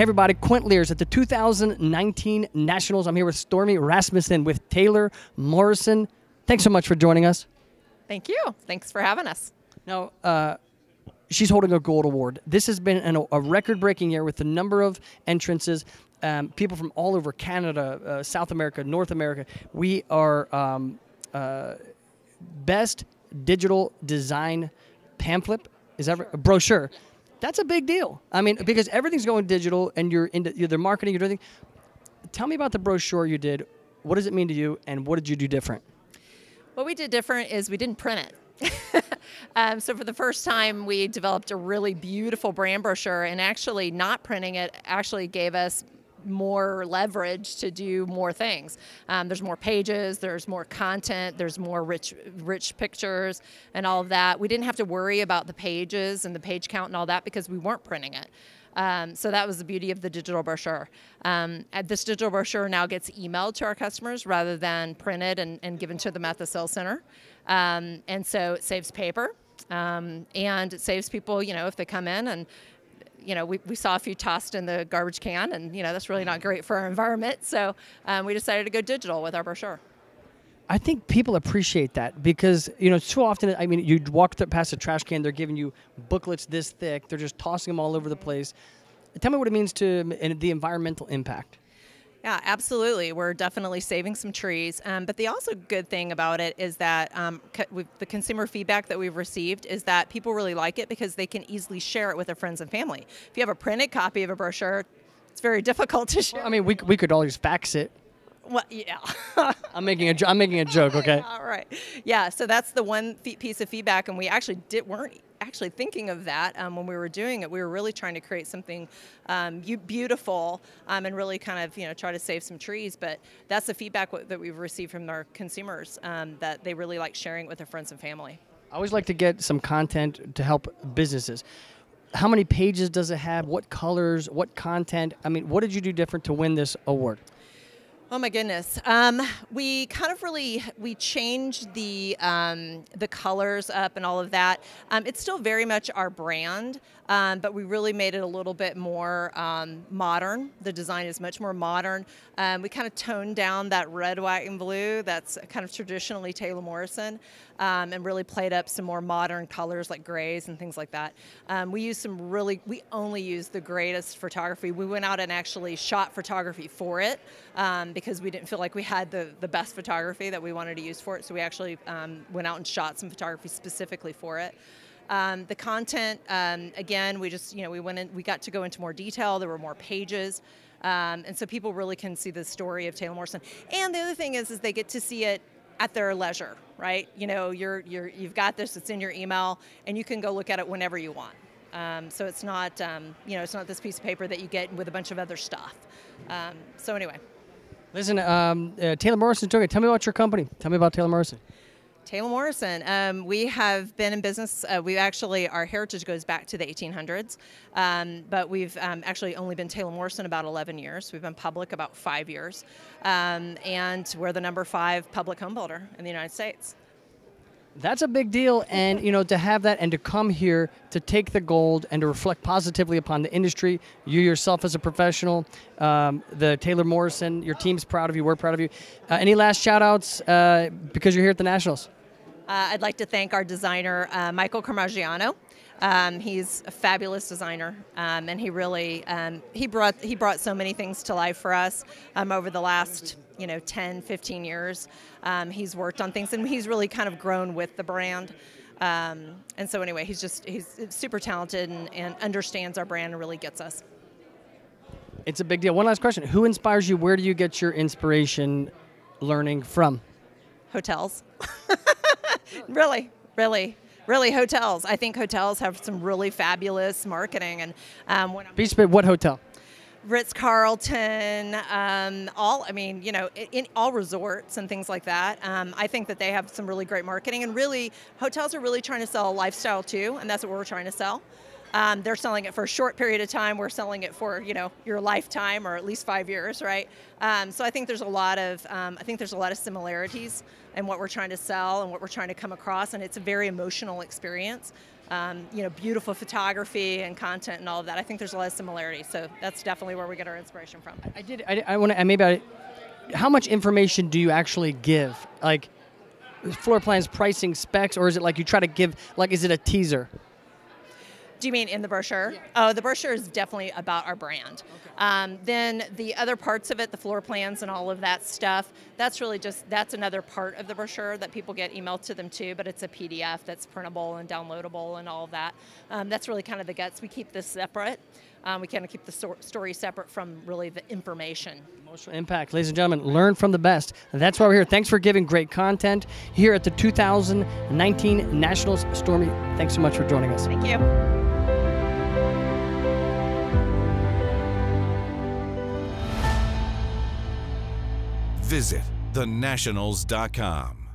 Hey everybody, Quint Lears at the 2019 Nationals. I'm here with Stormy Rasmussen with Taylor Morrison. Thanks so much for joining us. Thank you. Thanks for having us. Now, she's holding a gold award. This has been a record-breaking year with the number of entrances. People from all over Canada, South America, North America. We are best digital design pamphlet. Is that a brochure? That's a big deal. I mean, because everything's going digital, and you're the marketing, you're doing. Tell me about the brochure you did. What does it mean to you, and what did you do different? What we did different is we didn't print it. So for the first time, we developed a really beautiful brand brochure, and actually not printing it actually gave us more leverage to do more things. There's more pages, there's more content, there's more rich pictures and all of that. We didn't have to worry about the pages and the page count and all that because we weren't printing it. So that was the beauty of the digital brochure. This digital brochure now gets emailed to our customers rather than printed and given to them at the sales center. And so it saves paper, and it saves people, you know, if they come in and we saw a few tossed in the garbage can, and that's really not great for our environment. So we decided to go digital with our brochure. I think people appreciate that because so often, I mean, you walk past a trash can, they're giving you booklets this thick, they're just tossing them all over the place. Tell me what it means to the environmental impact. Yeah, absolutely. We're definitely saving some trees. But the also good thing about it is that the consumer feedback that we've received is that people really like it because they can easily share it with their friends and family. If you have a printed copy of a brochure, it's very difficult to share. Well, I mean, we could always fax it. Well, yeah. I'm making a joke, okay? All right. Yeah, so that's the one piece of feedback, and we actually weren't actually thinking of that when we were doing it. We were really trying to create something beautiful and really kind of try to save some trees. But that's the feedback that we've received from our consumers, that they really like sharing it with their friends and family. I always like to get some content to help businesses. How many pages does it have? What colors? What content? I mean, what did you do different to win this award? Oh my goodness. We kind of we changed the colors up and all of that. It's still very much our brand, but we really made it a little bit more modern. The design is much more modern. We kind of toned down that red, white, and blue that's kind of traditionally Taylor Morrison, and really played up some more modern colors like grays and things like that. We only used the greatest photography. We went out and actually shot photography for it, because we didn't feel like we had the best photography that we wanted to use for it. So we actually went out and shot some photography specifically for it. The content, again, we got to go into more detail. There were more pages. And so people really can see the story of Taylor Morrison. And the other thing is they get to see it at their leisure, right? You've got this, it's in your email, and you can go look at it whenever you want. So it's not, it's not this piece of paper that you get with a bunch of other stuff. So anyway. Listen, Taylor Morrison, tell me about your company. Tell me about Taylor Morrison. Taylor Morrison. We have been in business. Our heritage goes back to the 1800s, but we've actually only been Taylor Morrison about 11 years. We've been public about 5 years, and we're the number 5 public home builder in the United States. That's a big deal, and to have that and to come here to take the gold and to reflect positively upon the industry, you yourself as a professional, the Taylor Morrison, your team's proud of you, we're proud of you. Any last shout outs because you're here at the Nationals? I'd like to thank our designer, Michael Carmagiano. He's a fabulous designer, and he really he brought so many things to life for us over the last 10, 15 years. He's worked on things, and he's really kind of grown with the brand. And so anyway, he's super talented and understands our brand and really gets us. It's a big deal. One last question: who inspires you? Where do you get your inspiration, learning from? Hotels. Really hotels. I think hotels have some really fabulous marketing. And What hotel? Ritz-Carlton, in all resorts and things like that. I think that they have some really great marketing, and really hotels are really trying to sell a lifestyle too, and that's what we're trying to sell. They're selling it for a short period of time. We're selling it for, you know, your lifetime, or at least 5 years, right? So I think there's a lot of similarities in what we're trying to sell and what we're trying to come across, and it's a very emotional experience. You know, beautiful photography and content and all of that. I think there's a lot of similarities. So that's definitely where we get our inspiration from. I want to, how much information do you actually give? Like floor plans, pricing, specs, or is it like you try to give, like, is it a teaser? Do you mean in the brochure? Yeah. Oh, the brochure is definitely about our brand. Okay. Then the other parts of it, the floor plans and all of that stuff, that's really that's another part of the brochure that people get emailed to them too, but it's a PDF that's printable and downloadable and all of that. That's really kind of the guts. We keep this separate. We kind of keep the story separate from really the information. Emotional impact. Ladies and gentlemen, learn from the best. That's why we're here. Thanks for giving great content here at the 2019 Nationals. Stormy, thanks so much for joining us. Thank you. Visit thenationals.com.